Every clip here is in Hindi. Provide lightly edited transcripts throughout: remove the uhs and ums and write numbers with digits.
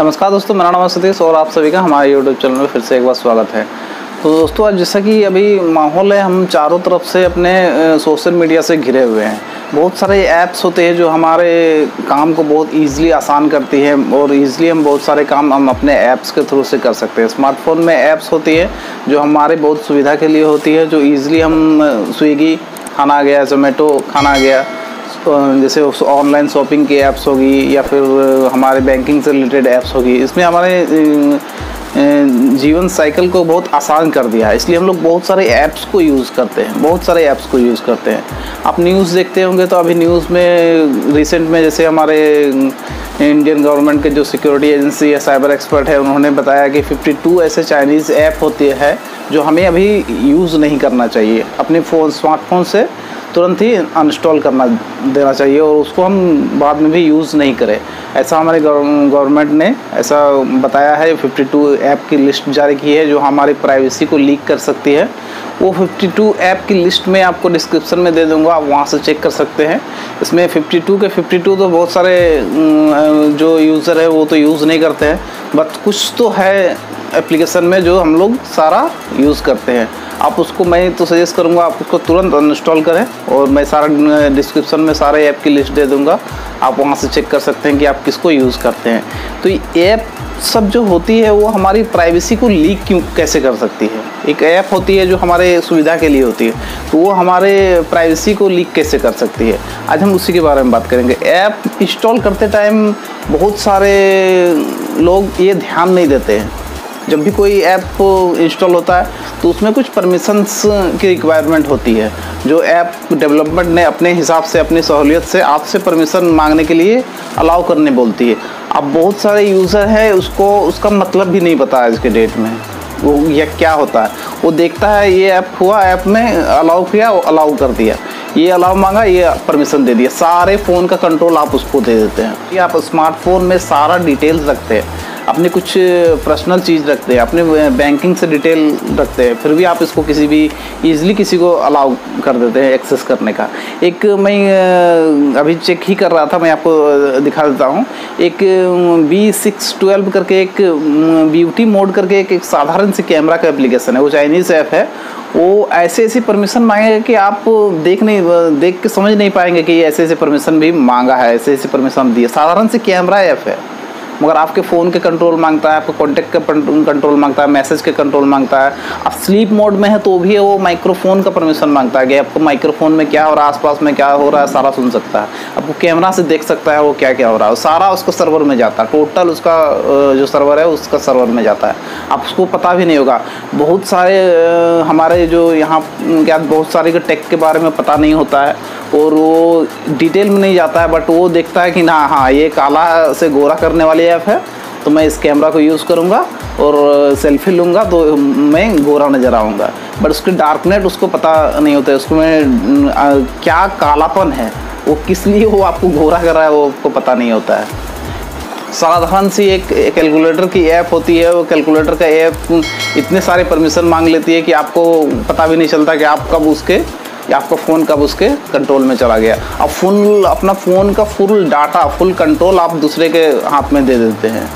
नमस्कार दोस्तों, मेरा नाम है सतीश और आप सभी का हमारे यूट्यूब चैनल में फिर से एक बार स्वागत है। तो दोस्तों, आज जैसा कि अभी माहौल है, हम चारों तरफ से अपने सोशल मीडिया से घिरे हुए हैं। बहुत सारे ऐप्स होते हैं जो हमारे काम को बहुत ईजिली आसान करती है और ईजिली हम बहुत सारे काम हम अपने ऐप्स के थ्रू से कर सकते हैं। स्मार्टफोन में ऐप्स होती है जो हमारे बहुत सुविधा के लिए होती है, जो ईजिली हम स्विगी खाना आ गया, जोमेटो खाना आ गया, जैसे ऑनलाइन शॉपिंग की ऐप्स होगी या फिर हमारे बैंकिंग से रिलेटेड ऐप्स होगी। इसमें हमारे जीवन साइकिल को बहुत आसान कर दिया है, इसलिए हम लोग बहुत सारे ऐप्स को यूज़ करते हैं। आप न्यूज़ देखते होंगे तो अभी न्यूज़ में रिसेंट में जैसे हमारे इंडियन गवर्नमेंट के जो सिक्योरिटी एजेंसी या साइबर एक्सपर्ट है, उन्होंने बताया कि 52 ऐसे चाइनीज़ ऐप होते हैं जो हमें अभी यूज़ नहीं करना चाहिए। अपने स्मार्टफोन से तुरंत ही अनइंस्टॉल करना देना चाहिए और उसको हम बाद में भी यूज़ नहीं करें। ऐसा हमारे गवर्नमेंट ने ऐसा बताया है। 52 ऐप की लिस्ट जारी की है जो हमारी प्राइवेसी को लीक कर सकती है। वो 52 ऐप की लिस्ट में आपको डिस्क्रिप्शन में दे दूंगा, आप वहाँ से चेक कर सकते हैं। इसमें 52 के 52 तो बहुत सारे जो यूज़र है वो तो यूज़ नहीं करते हैं, बट कुछ तो है एप्लीकेशन में जो हम लोग सारा यूज़ करते हैं। आप उसको, मैं तो सजेस्ट करूँगा आप उसको तुरंत अनइंस्टॉल करें और मैं सारा डिस्क्रिप्शन में सारे ऐप की लिस्ट दे दूँगा, आप वहाँ से चेक कर सकते हैं कि आप किसको यूज़ करते हैं। तो ये ऐप सब जो होती है वो हमारी प्राइवेसी को लीक कैसे कर सकती है। एक ऐप होती है जो हमारे सुविधा के लिए होती है, तो वो हमारे प्राइवेसी को लीक कैसे कर सकती है, आज हम उसी के बारे में बात करेंगे। ऐप इंस्टॉल करते टाइम बहुत सारे लोग ये ध्यान नहीं देते हैं। जब भी कोई ऐप इंस्टॉल होता है तो उसमें कुछ परमिशंस की रिक्वायरमेंट होती है, जो ऐप डेवलपमेंट ने अपने हिसाब से, अपनी सहूलियत से आपसे परमिशन मांगने के लिए अलाउ करने बोलती है। अब बहुत सारे यूज़र है उसका मतलब भी नहीं पता आज के डेट में वो यह क्या होता है। वो देखता है ये ऐप हुआ, ऐप में अलाउ किया, अलाउ कर दिया, ये अलाउ मांगा, ये परमिशन दे दिया, सारे फ़ोन का कंट्रोल आप उसको दे देते हैं। ये आप स्मार्टफोन में सारा डिटेल्स रखते हैं, अपनी कुछ पर्सनल चीज़ रखते हैं, अपने बैंकिंग से डिटेल रखते हैं, फिर भी आप इसको किसी भी ईज़िली किसी को अलाउ कर देते हैं एक्सेस करने का। एक मैं अभी चेक ही कर रहा था, मैं आपको दिखा देता हूँ। एक B612 करके एक ब्यूटी मोड करके एक साधारण सी कैमरा का एप्लीकेशन है, वो चाइनीज़ ऐप है। वो ऐसी परमिशन मांगेगा कि आप देख के समझ नहीं पाएंगे कि ये ऐसे परमिशन भी मांगा है, ऐसे परमिशन दी है। साधारण सी कैमरा ऐप है, मगर आपके फ़ोन के कंट्रोल मांगता है, आपको कॉन्टैक्ट का कंट्रोल मांगता है, मैसेज के कंट्रोल मांगता है। आप स्लीप मोड में है तो भी वो माइक्रोफोन का परमिशन मांगता है कि आपको माइक्रोफोन में क्या और आसपास में क्या हो रहा है सारा सुन सकता है। आपको कैमरा से देख सकता है वो क्या क्या हो रहा है, सारा उसको सर्वर में जाता है। टोटल उसका जो सर्वर है उसका सर्वर में जाता है, आप उसको पता भी नहीं होगा। बहुत सारे हमारे जो यहाँ क्या बहुत सारे के टेक के बारे में पता नहीं होता है और वो डिटेल में नहीं जाता है, बट वो देखता है कि ना हाँ ये काला से गोरा करने वाली ऐप है, तो मैं इस कैमरा को यूज़ करूँगा और सेल्फी लूँगा तो मैं गोरा नज़र आऊँगा। बट उसके डार्कनेट उसको पता नहीं होता है, उसमें क्या कालापन है, वो किस लिए वो आपको गोरा कर रहा है वो आपको पता नहीं होता है। साधारण सी एक कैलकुलेटर की ऐप होती है, वो कैलकुलेटर का ऐप इतने सारे परमिशन मांग लेती है कि आपको पता भी नहीं चलता कि आप कब आपका फ़ोन कब उसके कंट्रोल में चला गया। अब अपना फ़ोन का फुल डाटा, फुल कंट्रोल आप दूसरे के हाथ में दे देते हैं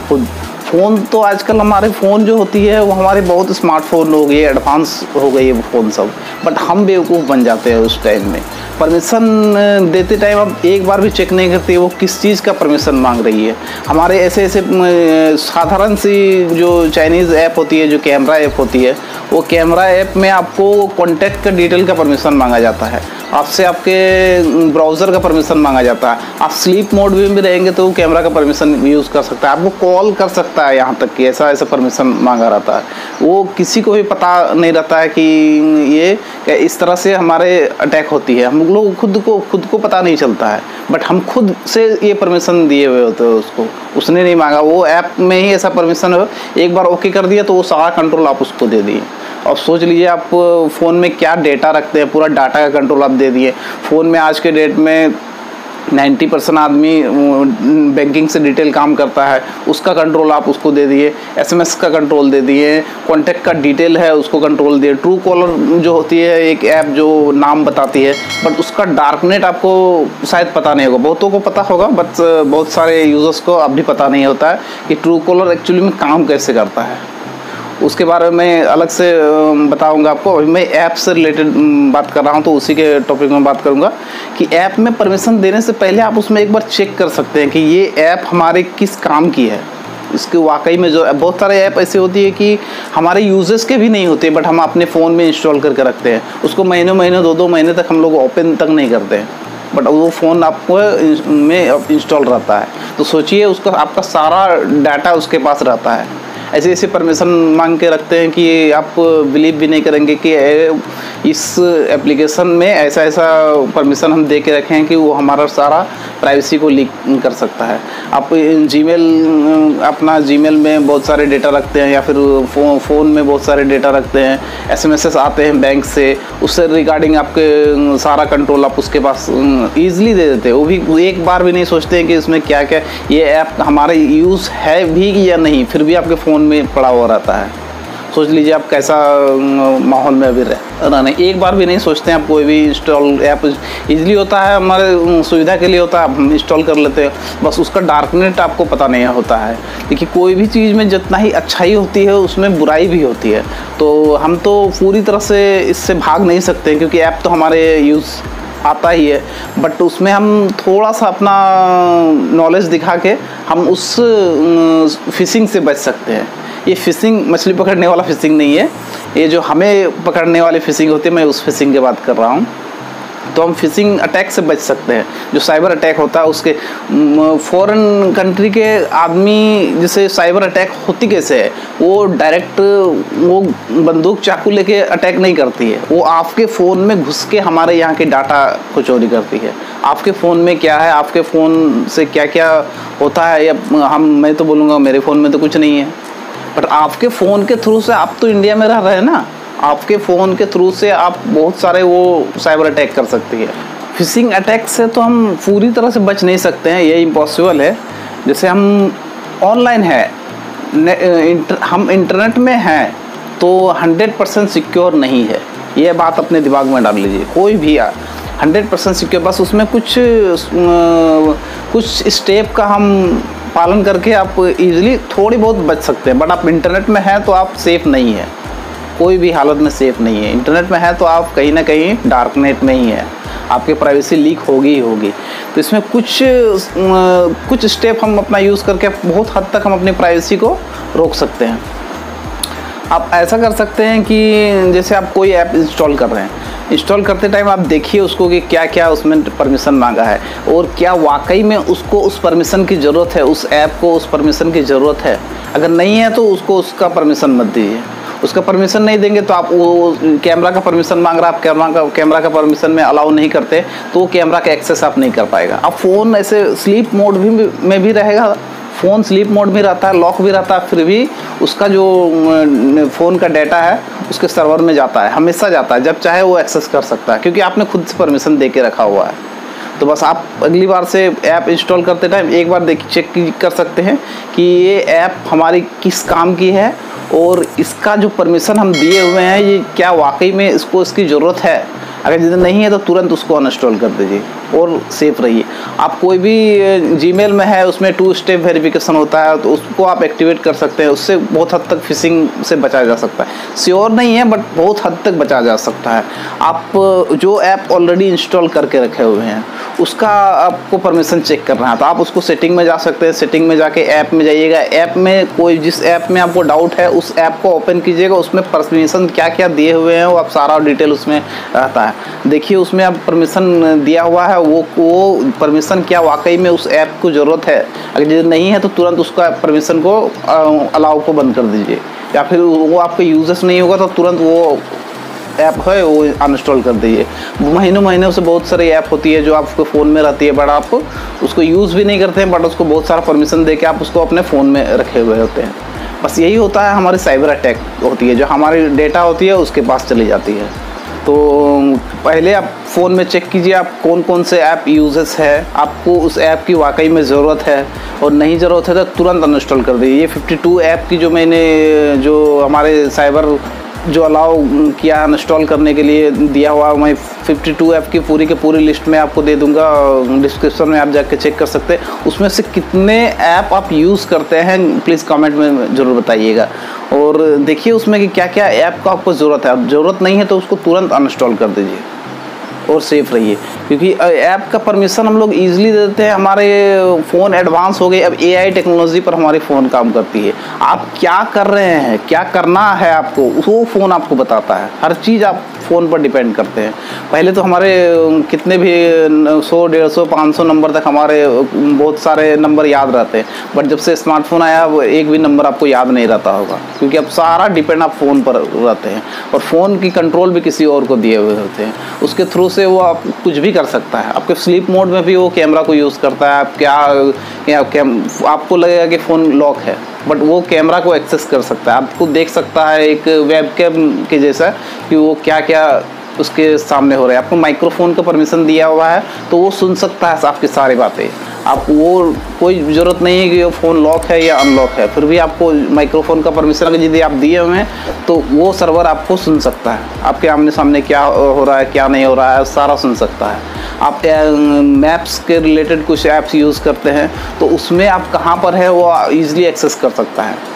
खुद। फ़ोन तो आजकल हमारे फ़ोन जो होती है वो हमारे बहुत स्मार्टफोन हो गई है, एडवांस हो गई है फ़ोन सब, बट हम बेवकूफ़ बन जाते हैं उस टाइम में। परमिशन देते टाइम अब एक बार भी चेक नहीं करते वो किस चीज़ का परमिशन मांग रही है। हमारे ऐसे साधारण सी जो चाइनीज़ ऐप होती है, जो कैमरा ऐप होती है, वो कैमरा ऐप में आपको कॉन्टैक्ट का डिटेल का परमिशन मांगा जाता है, आपसे आपके ब्राउज़र का परमिशन मांगा जाता है। आप स्लीप मोड में भी रहेंगे तो वो कैमरा का परमिशन यूज़ कर सकता है, आपको कॉल कर सकता है, यहाँ तक कि ऐसा परमिशन मांगा रहता है। वो किसी को भी पता नहीं रहता है कि ये इस तरह से हमारे अटैक होती है। हम लोग खुद को पता नहीं चलता है, बट हम खुद से ये परमिशन दिए हुए होते हैं उसने नहीं मांगा, वो ऐप में ही ऐसा परमिशन हो। एक बार ओके कर दिया तो वो सारा कंट्रोल आप उसको दे दिए। और सोच लीजिए आप फ़ोन में क्या डेटा रखते हैं, पूरा डाटा का कंट्रोल आप दे दिए। फ़ोन में आज के डेट में 90% आदमी बैंकिंग से डिटेल काम करता है, उसका कंट्रोल आप उसको दे दिए, SMS का कंट्रोल दे दिए, कॉन्टैक्ट का डिटेल है उसको कंट्रोल दिए। ट्रू कॉलर जो होती है एक ऐप जो नाम बताती है, बट उसका डार्कनेट आपको शायद पता नहीं होगा, बहुतों को पता होगा बट बहुत सारे यूज़र्स को अब भी पता नहीं होता है कि ट्रू कॉलर एक्चुअली में काम कैसे करता है। उसके बारे में अलग से बताऊंगा आपको। अभी मैं ऐप से रिलेटेड बात कर रहा हूं, तो उसी के टॉपिक में बात करूंगा कि ऐप में परमिशन देने से पहले आप उसमें एक बार चेक कर सकते हैं कि ये ऐप हमारे किस काम की है। इसके वाकई में जो बहुत सारे ऐप ऐसे होती है कि हमारे यूजर्स के भी नहीं होते, बट हम अपने फ़ोन में इंस्टॉल करके रखते हैं, उसको महीनों 2-2 महीने तक हम लोग ओपन तक नहीं करते हैं, बट वो फ़ोन आपको में इंस्टॉल रहता है। तो सोचिए उसका आपका सारा डाटा उसके पास रहता है। ऐसे ऐसे परमिशन मांग के रखते हैं कि आप बिलीव भी नहीं करेंगे कि इस एप्लीकेशन में ऐसा ऐसा परमिशन हम दे के रखे हैं कि वो हमारा सारा प्राइवेसी को लीक कर सकता है। आप अपना जीमेल में बहुत सारे डेटा रखते हैं, या फिर फ़ोन में बहुत सारे डेटा रखते हैं, SMS आते हैं बैंक से, उससे रिगार्डिंग आपके सारा कंट्रोल आप उसके पास ईजिली दे देते हैं। वो भी एक बार भी नहीं सोचते हैं कि इसमें क्या क्या ये ऐप हमारे यूज़ है भी या नहीं, फिर भी आपके फ़ोन में पड़ा हुआ रहता है। सोच लीजिए आप कैसा माहौल में अभी रहना, एक बार भी नहीं सोचते हैं आप कोई भी इंस्टॉल ऐप इजीली होता है, हमारे सुविधा के लिए होता है, हम इंस्टॉल कर लेते हैं, बस उसका डार्कनेट आपको पता नहीं होता है। देखिए कोई भी चीज़ में जितना ही अच्छाई होती है उसमें बुराई भी होती है, तो हम तो पूरी तरह से इससे भाग नहीं सकते क्योंकि ऐप तो हमारे यूज़ आता ही है, बट उसमें हम थोड़ा सा अपना नॉलेज दिखा के हम उस फिशिंग से बच सकते हैं। ये फिशिंग मछली पकड़ने वाला फिशिंग नहीं है, ये जो हमें पकड़ने वाली फिशिंग होती है, मैं उस फिशिंग की बात कर रहा हूँ। तो हम फिशिंग अटैक से बच सकते हैं। जो साइबर अटैक होता है उसके फॉरेन कंट्री के आदमी जैसे साइबर अटैक होती कैसे है, वो डायरेक्ट वो बंदूक चाकू लेके अटैक नहीं करती है, वो आपके फ़ोन में घुस के हमारे यहाँ के डाटा को चोरी करती है। आपके फ़ोन में क्या है, आपके फ़ोन से क्या क्या होता है, या मैं तो बोलूँगा मेरे फ़ोन में तो कुछ नहीं है, बट आपके फ़ोन के थ्रू से आप तो इंडिया में रह रहे हैं ना, आपके फ़ोन के थ्रू से आप बहुत सारे वो साइबर अटैक कर सकती है। फिशिंग अटैक से तो हम पूरी तरह से बच नहीं सकते हैं, ये इम्पॉसिबल है। जैसे हम ऑनलाइन है, हम इंटरनेट में हैं, तो 100% सिक्योर नहीं है, ये बात अपने दिमाग में डाल लीजिए। कोई भी 100% सिक्योर, बस उसमें कुछ स्टेप का हम पालन करके आप इजीली थोड़ी बहुत बच सकते हैं, बट आप इंटरनेट में हैं तो आप सेफ़ नहीं है, कोई भी हालत में सेफ़ नहीं है। इंटरनेट में है तो आप कहीं ना कहीं डार्कनेट में ही है, आपकी प्राइवेसी लीक होगी ही होगी। तो इसमें कुछ स्टेप हम अपना यूज़ करके बहुत हद तक हम अपनी प्राइवेसी को रोक सकते हैं। आप ऐसा कर सकते हैं कि जैसे आप कोई ऐप इंस्टॉल कर रहे हैं, इंस्टॉल करते टाइम आप देखिए उसको कि क्या क्या उसमें परमिशन मांगा है, और क्या वाकई में उसको उस परमिशन की ज़रूरत है, उस ऐप को उस परमिशन की ज़रूरत है। अगर नहीं है तो उसको उसका परमिशन मत दीजिए। उसका परमिशन नहीं देंगे तो आप वो कैमरा का परमिशन मांग रहा है, आप कैमरा का परमिशन में अलाउ नहीं करते, तो वो कैमरा का एक्सेस आप नहीं कर पाएगा। अब फ़ोन ऐसे स्लीप मोड में भी रहेगा, फ़ोन स्लीप मोड में रहता है, लॉक भी रहता है, फिर भी उसका जो फ़ोन का डाटा है उसके सर्वर में जाता है, हमेशा जाता है, जब चाहे वो एक्सेस कर सकता है, क्योंकि आपने खुद से परमिशन दे के रखा हुआ है। तो बस आप अगली बार से ऐप इंस्टॉल करते टाइम एक बार चेक कर सकते हैं कि ये ऐप हमारी किस काम की है, और इसका जो परमिशन हम दिए हुए हैं ये क्या वाकई में इसकी ज़रूरत है। अगर यदि नहीं है तो तुरंत उसको अनइंस्टॉल कर दीजिए और सेफ रहिए। आप कोई भी जीमेल में है उसमें 2 स्टेप वेरिफिकेशन होता है, तो उसको आप एक्टिवेट कर सकते हैं, उससे बहुत हद तक फिशिंग से बचा जा सकता है। श्योर नहीं है बट बहुत हद तक बचा जा सकता है। आप जो ऐप ऑलरेडी इंस्टॉल करके रखे हुए हैं उसका आपको परमिशन चेक करना है, तो आप उसको सेटिंग में जा सकते हैं। सेटिंग में जाके ऐप में जाइएगा, ऐप में कोई जिस ऐप में आपको डाउट है उस ऐप को ओपन कीजिएगा, उसमें परमिशन क्या क्या दिए हुए हैं वो आप सारा डिटेल उसमें रहता है। देखिए उसमें आप परमिशन दिया हुआ है, वो परमिशन क्या वाकई में उस ऐप को ज़रूरत है। अगर यदि नहीं है तो तुरंत उसका परमिशन को अलाउ को बंद कर दीजिए, या फिर वो आपका यूजर्स नहीं होगा तो तुरंत वो ऐप है वो अनइंस्टॉल कर दीजिए। महीनों से बहुत सारी ऐप होती है जो आपके फ़ोन में रहती है, बट आप उसको यूज़ भी नहीं करते हैं, बट उसको बहुत सारा परमिशन दे के आप उसको अपने फ़ोन में रखे हुए होते हैं। बस यही होता है, हमारी साइबर अटैक होती है, जो हमारी डेटा होती है उसके पास चली जाती है। तो पहले आप फ़ोन में चेक कीजिए आप कौन कौन से ऐप यूजेस है, आपको उस ऐप की वाकई में ज़रूरत है, और नहीं ज़रूरत है तो तुरंत अनइंस्टॉल कर दीजिए। ये 52 ऐप की जो मैंने जो हमारे साइबर जो अलाउ किया अनइंस्टॉल करने के लिए दिया हुआ, मैं 52 ऐप की पूरी लिस्ट में आपको दे दूंगा, डिस्क्रिप्शन में आप जाके चेक कर सकते हैं। उसमें से कितने ऐप आप यूज़ करते हैं प्लीज़ कमेंट में ज़रूर बताइएगा, और देखिए उसमें कि क्या क्या ऐप का आपको ज़रूरत है। अब ज़रूरत नहीं है तो उसको तुरंत अनइंस्टॉल कर दीजिए और सेफ रहिए, क्योंकि ऐप का परमिशन हम लोग ईजिली दे देते हैं। हमारे फ़ोन एडवांस हो गए, अब AI टेक्नोलॉजी पर हमारी फ़ोन काम करती है। आप क्या कर रहे हैं, क्या करना है आपको, वो फ़ोन आपको बताता है। हर चीज़ आप फ़ोन पर डिपेंड करते हैं। पहले तो हमारे कितने भी 100, 150, 500 नंबर तक हमारे बहुत सारे नंबर याद रहते हैं, बट जब से स्मार्टफोन आया वो एक भी नंबर आपको याद नहीं रहता होगा, क्योंकि अब सारा डिपेंड आप फ़ोन पर रहते हैं, और फ़ोन की कंट्रोल भी किसी और को दिए हुए होते हैं। उसके थ्रू से वो आप कुछ भी कर सकता है। आपके स्लीप मोड में भी वो कैमरा को यूज़ करता है। आप आपको लगेगा कि फ़ोन लॉक है, बट वो कैमरा को एक्सेस कर सकता है, आपको देख सकता है एक वेबकैम के जैसा कि वो क्या क्या उसके सामने हो रहा है। आपको माइक्रोफोन का परमिशन दिया हुआ है तो वो सुन सकता है आपकी सारी बातें। आप वो कोई ज़रूरत नहीं है कि वो फ़ोन लॉक है या अनलॉक है, फिर भी आपको माइक्रोफोन का परमिशन अगर यदि आप दिए हुए हैं तो वो सर्वर आपको सुन सकता है। आपके आमने सामने क्या हो रहा है क्या नहीं हो रहा है सारा सुन सकता है। आप मैप्स के रिलेटेड कुछ ऐप्स यूज़ करते हैं तो उसमें आप कहाँ पर है वो ईज़िली एक्सेस कर सकता है।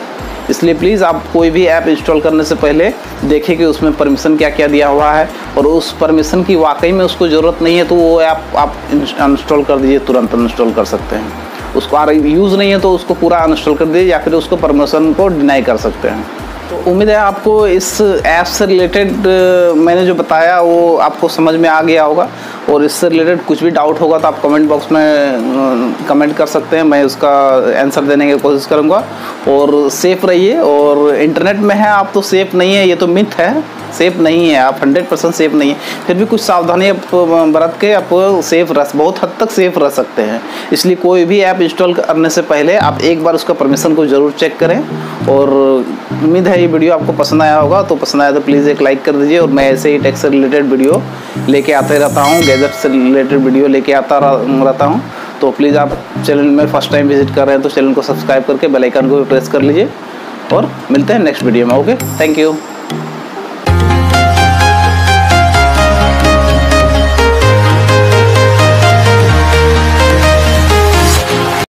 इसलिए प्लीज़ आप कोई भी ऐप इंस्टॉल करने से पहले देखें कि उसमें परमिशन क्या क्या दिया हुआ है, और उस परमिशन की वाकई में उसको ज़रूरत नहीं है तो वो ऐप आप अनइंस्टॉल कर दीजिए, तुरंत अनइंस्टॉल कर सकते हैं। उसको यूज़ नहीं है तो उसको पूरा अनइंस्टॉल कर दीजिए, या फिर उसको परमिशन को डिनाई कर सकते हैं। तो उम्मीद है आपको इस ऐप से रिलेटेड मैंने जो बताया वो आपको समझ में आ गया होगा, और इससे रिलेटेड कुछ भी डाउट होगा तो आप कमेंट बॉक्स में कमेंट कर सकते हैं, मैं उसका आंसर देने की कोशिश करूँगा। और सेफ़ रहिए, और इंटरनेट में है आप तो सेफ़ नहीं है, ये तो मिथ है, सेफ़ नहीं है आप, 100% सेफ़ नहीं है। फिर भी कुछ सावधानी बरत के आप बहुत हद तक सेफ़ रह सकते हैं। इसलिए कोई भी ऐप इंस्टॉल करने से पहले आप एक बार उसका परमिशन को ज़रूर चेक करें। और उम्मीद है ये वीडियो आपको पसंद आया होगा, तो पसंद आया तो प्लीज़ एक लाइक कर दीजिए, और मैं ऐसे ही टेक से रिलेटेड वीडियो लेके आते रहता हूँ, गैजेट से रिलेटेड वीडियो लेके आता रहता हूँ। तो प्लीज़ आप चैनल में फर्स्ट टाइम विजिट कर रहे हैं तो चैनल को सब्सक्राइब करके बेल आइकन को भी प्रेस कर लीजिए, और मिलते हैं नेक्स्ट वीडियो में। Okay, thank you.